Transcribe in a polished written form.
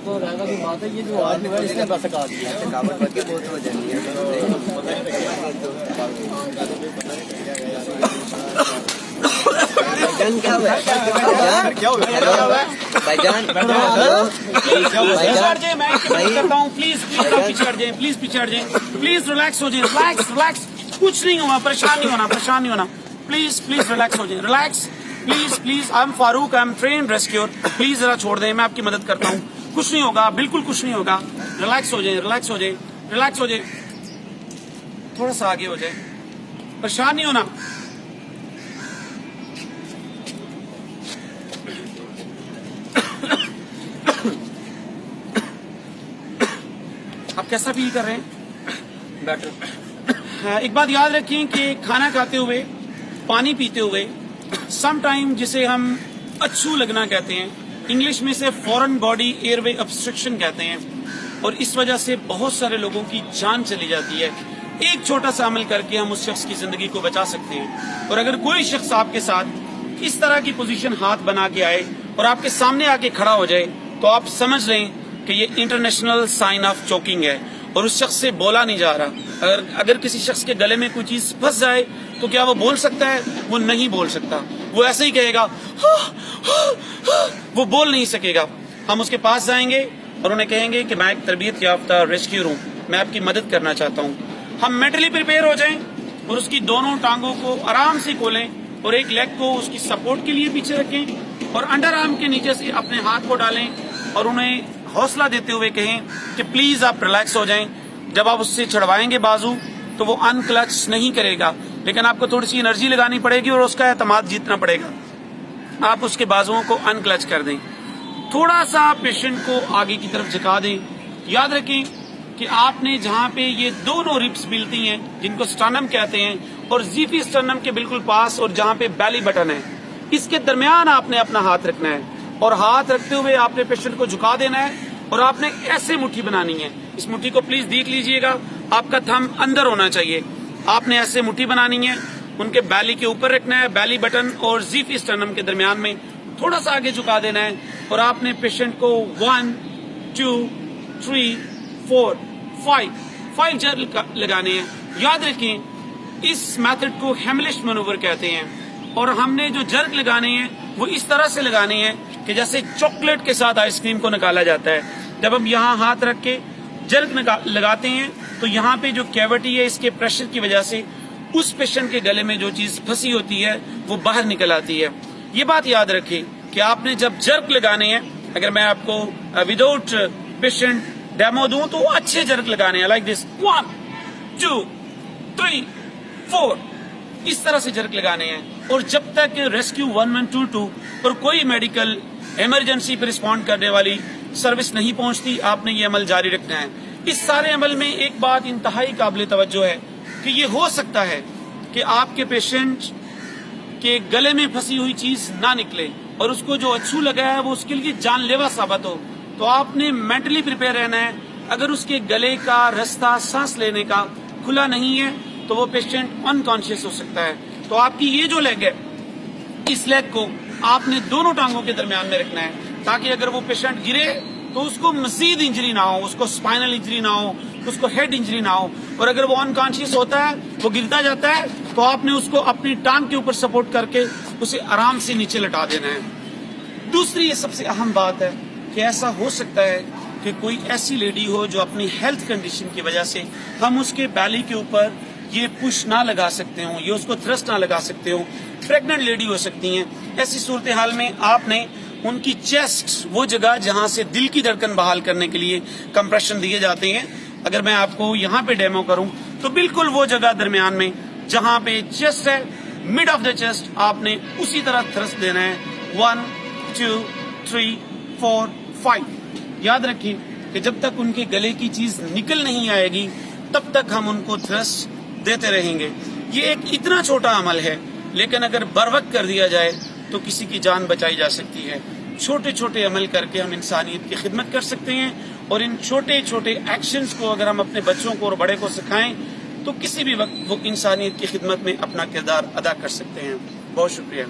تو رہے گا کی بات ہے، یہ جو آدمی ہے اس نے بس کہا دیا تھکاوٹ باقی بہت ہو جاتی ہے. جان کیا ہوا ہے بھائی جان؟ پلیز پیچھے ہٹ جائیں، پلیز ریلیکس ہو جائیں، ریلیکس، کچھ نہیں ہوا، پریشان نہیں ہونا، پلیز ریلیکس ہو جائیں، relax, please I am Farooq, I am trained rescuer, please ذرا چھوڑ دیں، میں آپ کی مدد کرتا ہوں، کچھ نہیں ہوگا، بالکل کچھ نہیں ہوگا، ریلیکس ہو جائیں، تھوڑا سا آگے ہو جائیں، پریشان نہیں ہونا. آپ کیسا فیل کر رہے ہیں؟ بیٹر. ایک بات یاد رکھیں کہ کھانا کھاتے ہوئے، پانی پیتے ہوئے سم ٹائم جسے ہم اچھو لگنا کہتے ہیں، انگلش میں سے فورن باڈی ایئر وے obstruction کہتے ہیں، اور اس وجہ سے بہت سارے لوگوں کی جان چلی جاتی ہے. ایک چھوٹا سا عمل کر کے ہم اس شخص کی زندگی کو بچا سکتے ہیں. اور اگر کوئی شخص آپ کے ساتھ اس طرح کی پوزیشن ہاتھ بنا کے آئے اور آپ کے سامنے آ کے کھڑا ہو جائے تو آپ سمجھ لیں کہ یہ انٹرنیشنل سائن آف چوکنگ ہے اور اس شخص سے بولا نہیں جا رہا. اگر کسی شخص کے گلے میں کوئی چیز پھنس جائے تو کیا وہ بول سکتا ہے؟ وہ نہیں بول سکتا، وہ ایسے ہی کہے گا، وہ بول نہیں سکے گا. ہم اس کے پاس جائیں گے اور انہیں کہیں گے کہ میں ایک تربیت یافتہ ریسکیور ہوں، میں آپ کی مدد کرنا چاہتا ہوں. ہم مینٹلی پریپیئر ہو جائیں اور اس کی دونوں ٹانگوں کو آرام سے کھولیں اور ایک لیگ کو اس کی سپورٹ کے لیے پیچھے رکھیں اور انڈر آرم کے نیچے سے اپنے ہاتھ کو ڈالیں اور انہیں حوصلہ دیتے ہوئے کہیں کہ پلیز آپ ریلیکس ہو جائیں. جب آپ اس سے چھڑوائیں گے بازو تو وہ انکلچ نہیں کرے گا، لیکن آپ کو تھوڑی سی انرجی لگانی پڑے گی اور اس کا اعتماد جیتنا پڑے گا. آپ اس کے بازوؤں کو انکلچ کر دیں، تھوڑا سا پیشنٹ کو آگے کی طرف جھکا دیں. یاد رکھیں کہ آپ نے جہاں پہ یہ دونوں ربس ملتی ہیں جن کو سٹرنم کہتے ہیں اور زیفی سٹرنم کے بالکل پاس اور جہاں پہ بیلی بٹن ہے، اس کے درمیان آپ نے اپنا ہاتھ رکھنا ہے اور ہاتھ رکھتے ہوئے آپ نے پیشنٹ کو جھکا دینا ہے اور آپ نے ایسے مٹھی بنانی ہے. اس مٹھی کو پلیز دیکھ لیجئے گا، آپ کا تھم اندر ہونا چاہیے. آپ نے ایسے مٹھی بنانی ہے، ان کے بیلی کے اوپر رکھنا ہے، بیلی بٹن اور زیفی سٹرنم کے درمیان میں تھوڑا سا آگے جھکا دینا ہے اور آپ نے پیشنٹ کو 1 2 3 4 5 جرک لگانے ہیں. یاد رکھیں اس میتھڈ کو ہیملش مینوور کہتے ہیں اور ہم نے جو جرک لگانے ہیں وہ اس طرح سے لگانے ہیں کہ جیسے چاکلیٹ کے ساتھ آئس کریم کو نکالا جاتا ہے. جب ہم یہاں ہاتھ رکھ کے جرک لگاتے ہیں تو یہاں پہ جو کیوٹی ہے اس کے پریشر کی وجہ سے اس پیشنٹ کے گلے میں جو چیز پھنسی ہوتی ہے وہ باہر نکل آتی ہے. یہ بات یاد رکھیں کہ آپ نے جب جرک لگانے ہیں، اگر میں آپ کو وداؤٹ پیشنٹ ڈیمو دوں تو اچھے جرک لگانے ہیں، لائک دس 1 2 3 4 اس طرح سے جرک لگانے ہیں. اور جب تک ریسکیو 1122 اور کوئی میڈیکل ایمرجنسی پہ رسپونڈ کرنے والی سروس نہیں پہنچتی آپ نے یہ عمل جاری رکھنا ہے. اس سارے عمل میں ایک بات انتہائی قابل توجہ ہے کہ یہ ہو سکتا ہے کہ آپ کے پیشنٹ کے گلے میں پھنسی ہوئی چیز نہ نکلے اور اس کو جو اچھو لگا ہے وہ اس کے لیے جان لیوا ثابت ہو. تو آپ نے مینٹلی پریپیئر رہنا ہے. اگر اس کے گلے کا رستہ سانس لینے کا کھلا نہیں ہے تو وہ پیشنٹ انکانشیس ہو سکتا ہے. تو آپ کی یہ جو لیگ ہے اس لیگ کو آپ نے دونوں ٹانگوں کے درمیان میں رکھنا ہے تاکہ اگر وہ پیشنٹ گرے تو اس کو مزید انجری نہ ہو، اس کو اسپائنل انجری نہ ہو، اس کو ہیڈ انجری نہ ہو. اور اگر وہ انکانشیس ہوتا ہے، وہ گرتا جاتا ہے تو آپ نے اس کو اپنی ٹانگ کے اوپر سپورٹ کر کے اسے آرام سے نیچے لٹا دینا ہے. دوسری یہ سب سے اہم بات ہے کہ ایسا ہو سکتا ہے کہ کوئی ایسی لیڈی ہو جو اپنی ہیلتھ کنڈیشن کی وجہ سے ہم اس کے بیلی کے اوپر یہ پش نہ لگا سکتے ہوں، یہ اس کو تھرسٹ نہ لگا سکتے ہوں. پریگننٹ لیڈی ہو سکتی ہیں. ایسی صورتحال میں آپ نے ان کی چیسٹ، وہ جگہ جہاں سے دل کی دھڑکن بحال کرنے کے لیے کمپریشن دیے جاتے ہیں، اگر میں آپ کو یہاں پہ ڈیمو کروں تو بالکل وہ جگہ درمیان میں جہاں پہ چیسٹ ہے، مڈ آف دا چیسٹ، آپ نے اسی طرح تھرسٹ دینا ہے. 1 2 3 4 5. یاد رکھیں کہ جب تک ان کے گلے کی چیز نکل نہیں آئے گی تب تک ہم ان کو تھرسٹ دیتے رہیں گے. یہ ایک اتنا چھوٹا عمل ہے لیکن اگر بر وقت کر دیا جائے تو کسی کی جان بچائی جا سکتی ہے. چھوٹے چھوٹے عمل کر کے ہم انسانیت کی خدمت کر سکتے ہیں اور ان چھوٹے چھوٹے ایکشنز کو اگر ہم اپنے بچوں کو اور بڑے کو سکھائیں تو کسی بھی وقت وہ انسانیت کی خدمت میں اپنا کردار ادا کر سکتے ہیں. بہت شکریہ.